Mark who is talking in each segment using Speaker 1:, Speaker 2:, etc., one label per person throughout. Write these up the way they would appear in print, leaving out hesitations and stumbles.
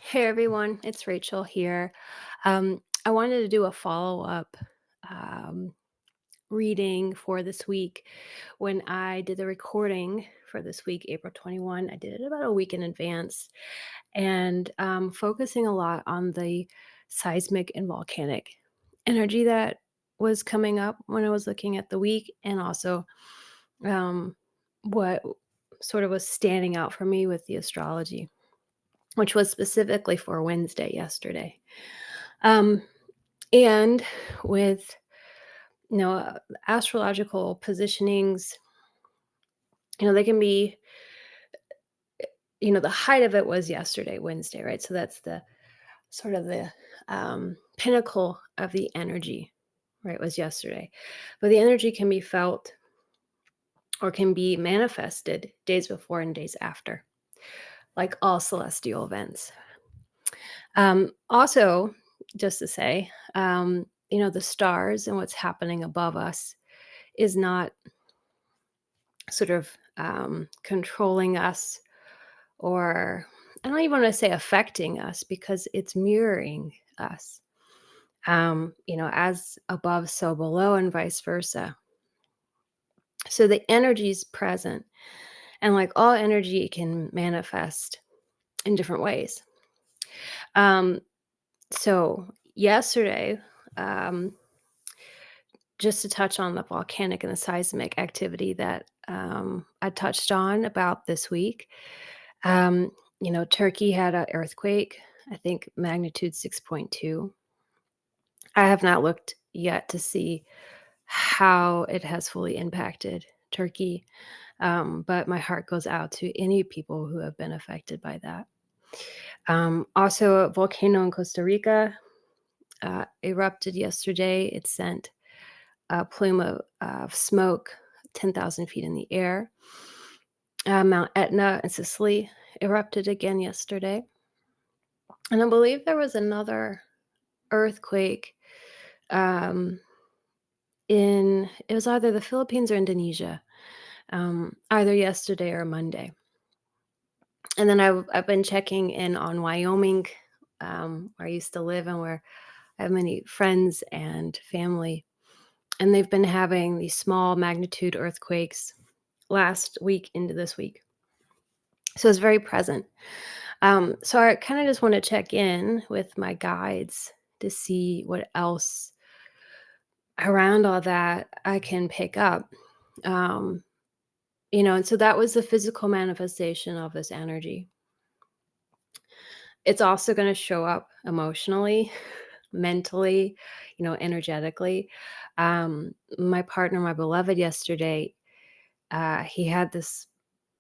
Speaker 1: Hey everyone, it's Rachel here. I wanted to do a follow up um, reading for this week. When I did the recording for this week, April 21, I did it about a week in advance and focusing a lot on the seismic and volcanic energy that was coming up when I was looking at the week, and also um, what sort of was standing out for me with the astrology, which was specifically for Wednesday yesterday. Um, and with astrological positionings, they can be, the height of it was yesterday, Wednesday, right? So that's the sort of the pinnacle of the energy, right? Was yesterday, but the energy can be felt or can be manifested days before and days after, like all celestial events. Also, just to say, the stars and what's happening above us is not sort of controlling us, or I don't even want to say affecting us, because it's mirroring us. As above, so below, and vice versa. So the energy is present, and like all energy, it can manifest in different ways. Um, so yesterday, um, just to touch on the volcanic and the seismic activity that I touched on about this week. Turkey had an earthquake, I think magnitude 6.2. I have not looked yet to see how it has fully impacted Turkey, but my heart goes out to any people who have been affected by that. Also, a volcano in Costa Rica erupted yesterday. It sent a plume of smoke 10,000 feet in the air. Mount Etna in Sicily erupted again yesterday. And I believe there was another earthquake um, in, it was either the Philippines or Indonesia, either yesterday or Monday. And then I've been checking in on Wyoming, where I used to live and where I have many friends and family. And they've been having these small magnitude earthquakes last week into this week. So it's very present. So I kind of just want to check in with my guides to see what else around all that I can pick up. Um, and so that was the physical manifestation of this energy. It's also going to show up emotionally, mentally, energetically. My partner, my beloved, yesterday, he had this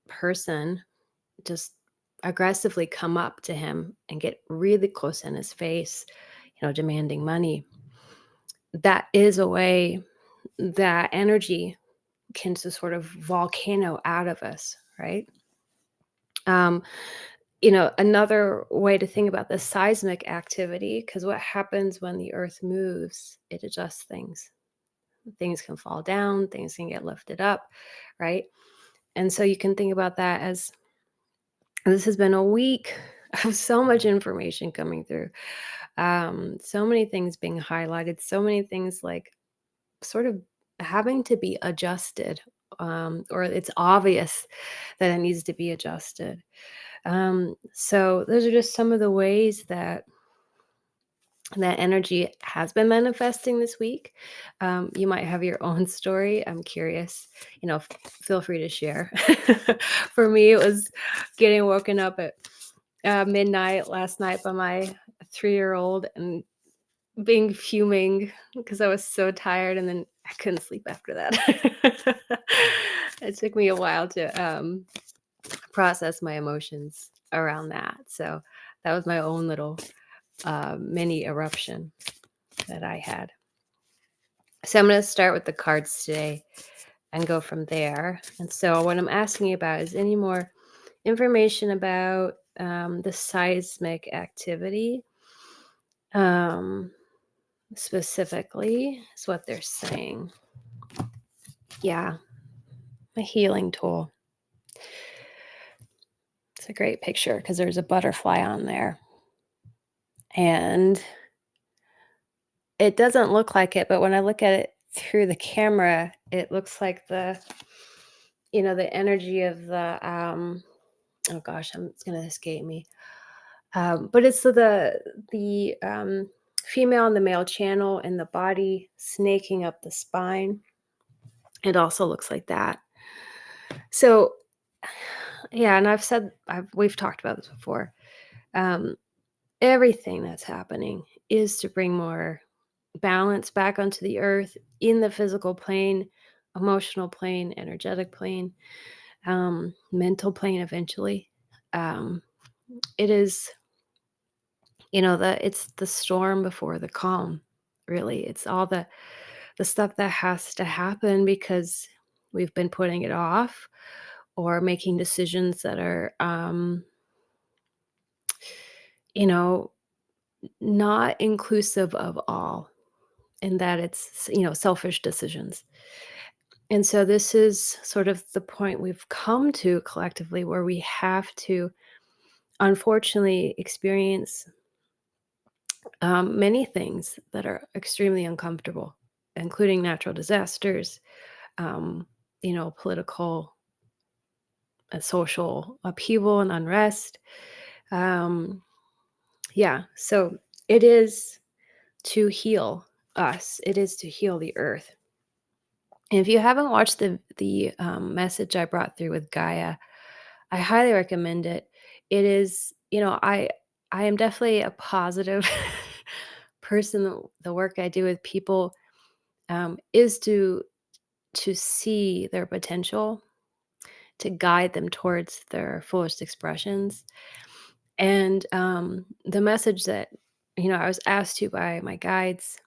Speaker 1: person just aggressively come up to him and get really close in his face, demanding money. That is a way that energy can just sort of volcano out of us, right? Um, another way to think about the seismic activity, because what happens when the earth moves, it adjusts things. Things can fall down, things can get lifted up, right? And so you can think about that as this has been a week of so much information coming through, so many things being highlighted, so many things like sort of having to be adjusted, or it's obvious that it needs to be adjusted. So those are just some of the ways that energy has been manifesting this week. You might have your own story. I'm curious. Feel free to share. For me, it was getting woken up at midnight last night by my 3-year-old and being fuming because I was so tired, and then I couldn't sleep after that. It took me a while to process my emotions around that. So that was my own little mini eruption that I had. So I'm going to start with the cards today and go from there. And so what I'm asking you about is any more information about the seismic activity. Specifically is what they're saying. Yeah, a healing tool. It's a great picture because there's a butterfly on there. and it doesn't look like it, but when I look at it through the camera, it looks like the energy of oh gosh, it's gonna escape me. But it's the female and the male channel and the body snaking up the spine. It also looks like that. So, yeah, and we've talked about this before. Um, Everything that's happening is to bring more balance back onto the earth in the physical plane, emotional plane, energetic plane, mental plane eventually. Um, it is, it's the storm before the calm, really. It's all the stuff that has to happen because we've been putting it off or making decisions that are you know, not inclusive of all, and that it's, selfish decisions. And so this is sort of the point we've come to collectively where we have to unfortunately experience many things that are extremely uncomfortable, including natural disasters, um, political and social upheaval and unrest. Um, yeah, so it is to heal us. It is to heal the earth. And if you haven't watched the message I brought through with Gaia, I highly recommend it. It is, I am definitely a positive person. The work I do with people is to see their potential, to guide them towards their fullest expressions. And the message that I was asked to by my guides,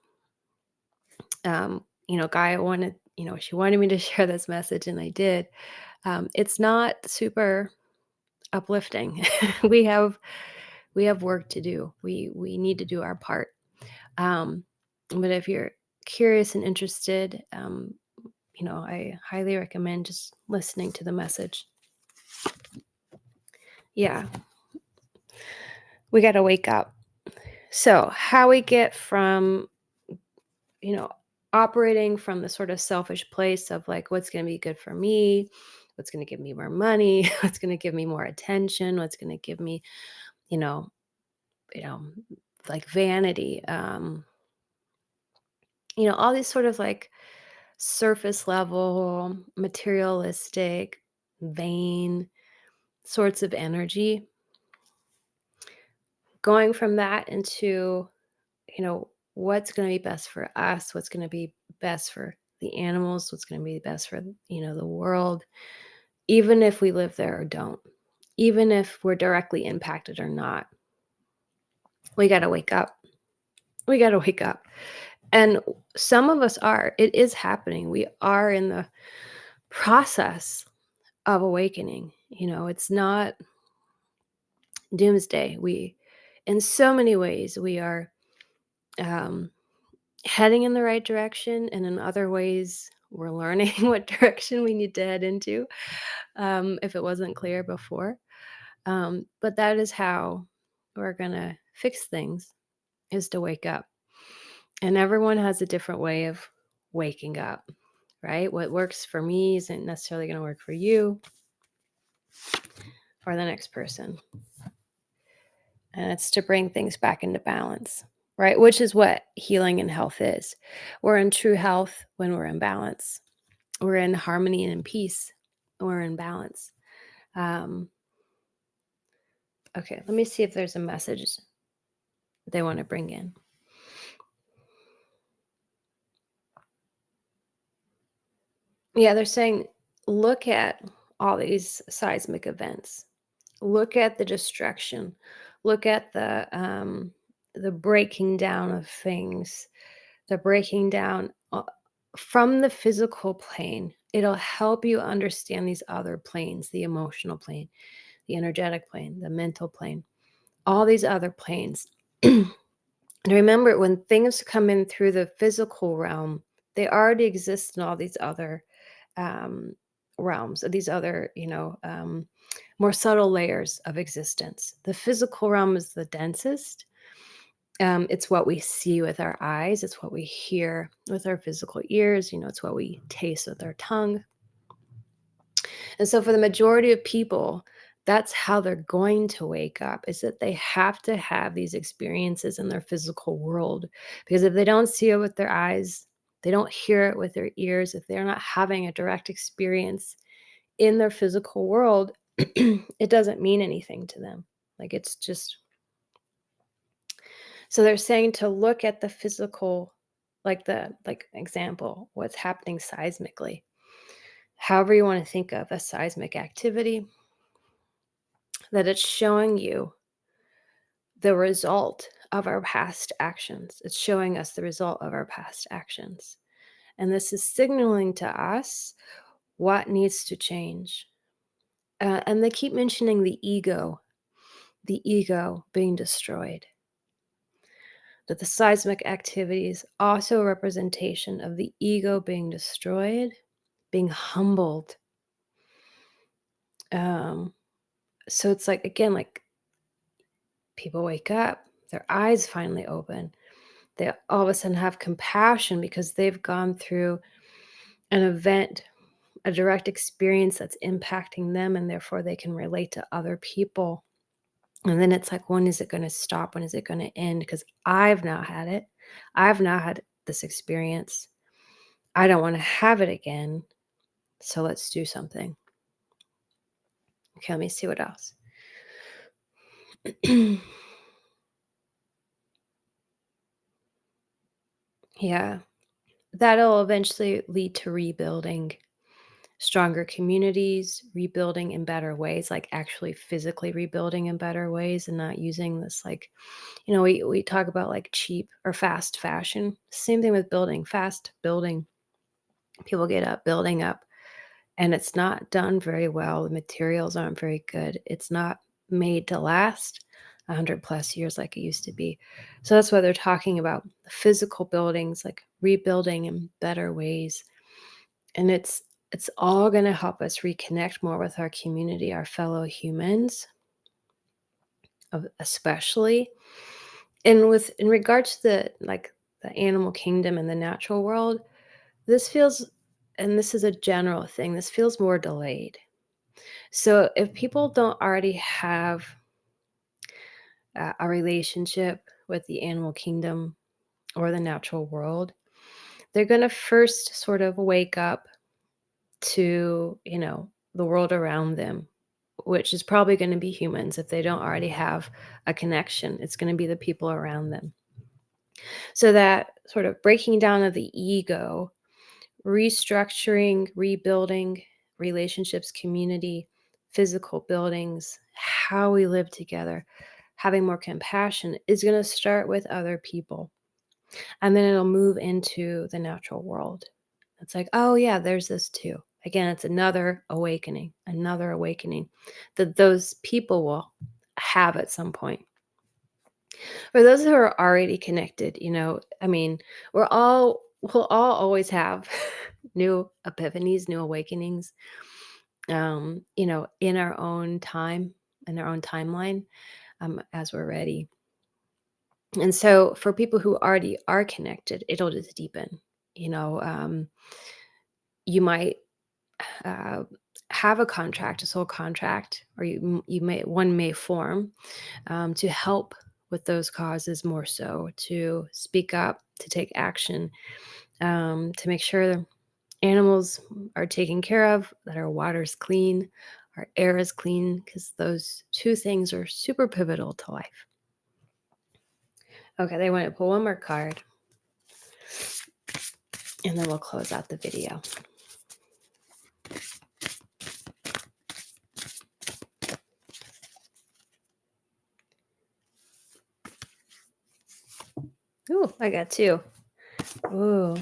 Speaker 1: Gaia wanted, she wanted me to share this message, and I did. It's not super uplifting. we have we have work to do. We need to do our part. Um, but if you're curious and interested, I highly recommend just listening to the message. Yeah, we got to wake up. So, how we get from, you know, operating from the sort of selfish place of like, what's going to be good for me? What's going to give me more money? What's going to give me more attention? What's going to give me, you know, you know, like vanity, all these sort of like surface level, materialistic, vain sorts of energy, going from that into, what's going to be best for us, what's going to be best for the animals, what's going to be best for, the world, even if we live there or don't, even if we're directly impacted or not. We got to wake up. We got to wake up. And some of us are. It is happening. We are in the process of awakening. It's not doomsday. In so many ways, we are um, heading in the right direction, and in other ways, we're learning what direction we need to head into, if it wasn't clear before. But that is how we're going to fix things, is to wake up. And everyone has a different way of waking up, right? What works for me isn't necessarily going to work for you or the next person. And it's to bring things back into balance, right? Which is what healing and health is. We're in true health when we're in balance. We're in harmony and in peace when we're in balance. Um, okay, let me see if there's a message they want to bring in. Yeah, they're saying, look at all these seismic events. Look at the destruction. Look at the breaking down of things, the breaking down from the physical plane. It'll help you understand these other planes, the emotional plane, the energetic plane, the mental plane, all these other planes. And remember, when things come in through the physical realm, they already exist in all these other um, realms, these other, more subtle layers of existence. The physical realm is the densest, It's what we see with our eyes, it's what we hear with our physical ears, it's what we taste with our tongue. And so for the majority of people, that's how they're going to wake up, is that they have to have these experiences in their physical world. Because if they don't see it with their eyes, they don't hear it with their ears, if they're not having a direct experience in their physical world, it doesn't mean anything to them. Like it's just so they're saying to look at the physical, like example, what's happening seismically. However you want to think of a seismic activity, that it's showing you the result of our past actions. It's showing us the result of our past actions. And this is signaling to us what needs to change. And they keep mentioning the ego being destroyed. That the seismic activity is also a representation of the ego being destroyed, being humbled. Um, so it's like, again, like people wake up, their eyes finally open. They all of a sudden have compassion because they've gone through an event, a direct experience that's impacting them, and therefore they can relate to other people. And then it's like, when is it going to stop? When is it going to end? Because I've now had it. I've now had this experience. I don't want to have it again. So let's do something. Okay, let me see what else. Yeah, that'll eventually lead to rebuilding stronger communities, rebuilding in better ways, like actually physically rebuilding in better ways and not using this like, we talk about like cheap or fast fashion. Same thing with building, fast building. People get up building up and it's not done very well. The materials aren't very good. It's not made to last 100 plus years like it used to be. So that's why they're talking about the physical buildings, like rebuilding in better ways. And it's all going to help us reconnect more with our community, our fellow humans, especially. And with in regards to the animal kingdom and the natural world, this feels, and this is a general thing, this feels more delayed. So if people don't already have a relationship with the animal kingdom or the natural world, they're going to first sort of wake up to, the world around them, which is probably going to be humans. If they don't already have a connection, it's going to be the people around them. So that sort of breaking down of the ego, restructuring, rebuilding relationships, community, physical buildings, how we live together, having more compassion is going to start with other people. And then it'll move into the natural world. It's like, oh, yeah, there's this too. Again, it's another awakening that those people will have at some point. For those who are already connected, I mean, we'll all always have new epiphanies, new awakenings, in our own time, in our own timeline, as we're ready. And so for people who already are connected, it'll just deepen. You know, you might uh, have a contract, a soul contract, or one may form to help with those causes more so, to speak up, to take action, to make sure animals are taken care of, that our water's clean, our air is clean, because those two things are super pivotal to life. Okay, they want to pull one more card, and then we'll close out the video. Ooh, I got two. Ooh.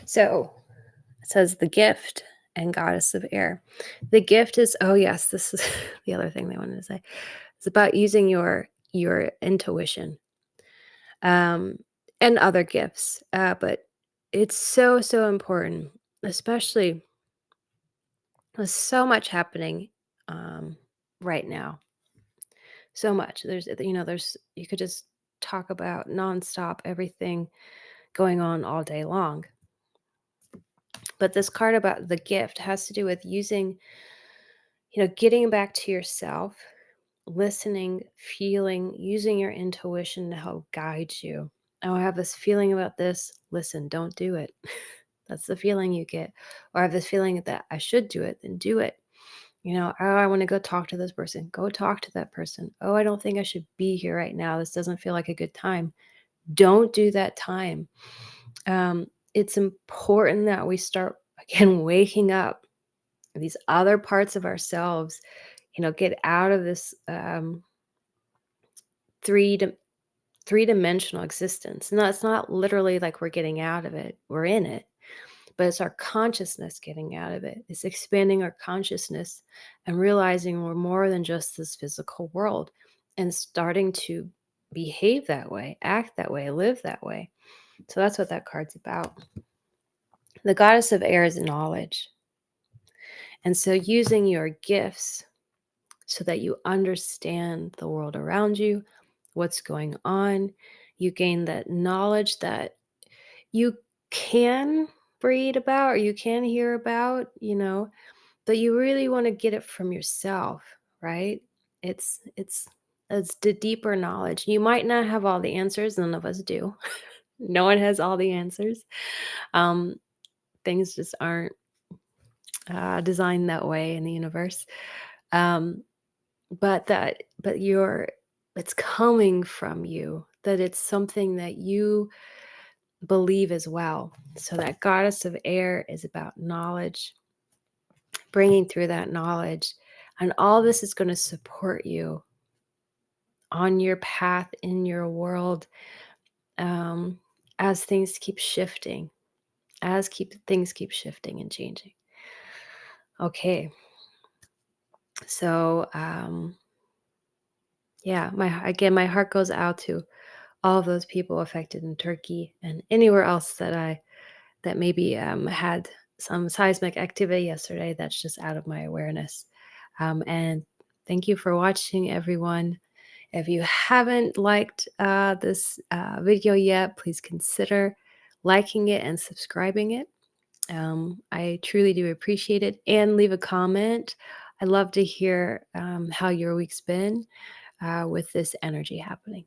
Speaker 1: So it says the gift and goddess of air. The gift is, oh yes, this is the other thing they wanted to say. It's about using your intuition, um, and other gifts. But it's so, so important, especially with so much happening right now. So much. There's you could just talk about nonstop everything going on all day long. But this card about the gift has to do with using, getting back to yourself, listening, feeling, using your intuition to help guide you. Oh, I have this feeling about this. Listen, don't do it. That's the feeling you get. Or I have this feeling that I should do it, then do it. Oh, I want to go talk to this person. Go talk to that person. Oh, I don't think I should be here right now. This doesn't feel like a good time. Don't do that time. It's important that we start again waking up these other parts of ourselves, get out of this three di- three-dimensional existence. No, it's not literally like we're getting out of it. We're in it, but it's our consciousness getting out of it. It's expanding our consciousness and realizing we're more than just this physical world and starting to behave that way, act that way, live that way. So that's what that card's about. The goddess of air is knowledge. And so using your gifts so that you understand the world around you, what's going on, you gain that knowledge that you can read about or you can hear about, but you really want to get it from yourself, right? It's it's the deeper knowledge. You might not have all the answers, none of us do. No one has all the answers. Um, things just aren't designed that way in the universe. Um, but you're it's coming from you, that it's something that you believe as well. So that goddess of air is about knowledge, bringing through that knowledge, and all this is going to support you on your path in your world, um, as things keep shifting, things keep shifting and changing. Okay, so yeah, my heart goes out to all of those people affected in Turkey and anywhere else that maybe had some seismic activity yesterday that's just out of my awareness. And thank you for watching, everyone. If you haven't liked this video yet, please consider liking it and subscribing it. I truly do appreciate it. And leave a comment. I love to hear how your week's been with this energy happening.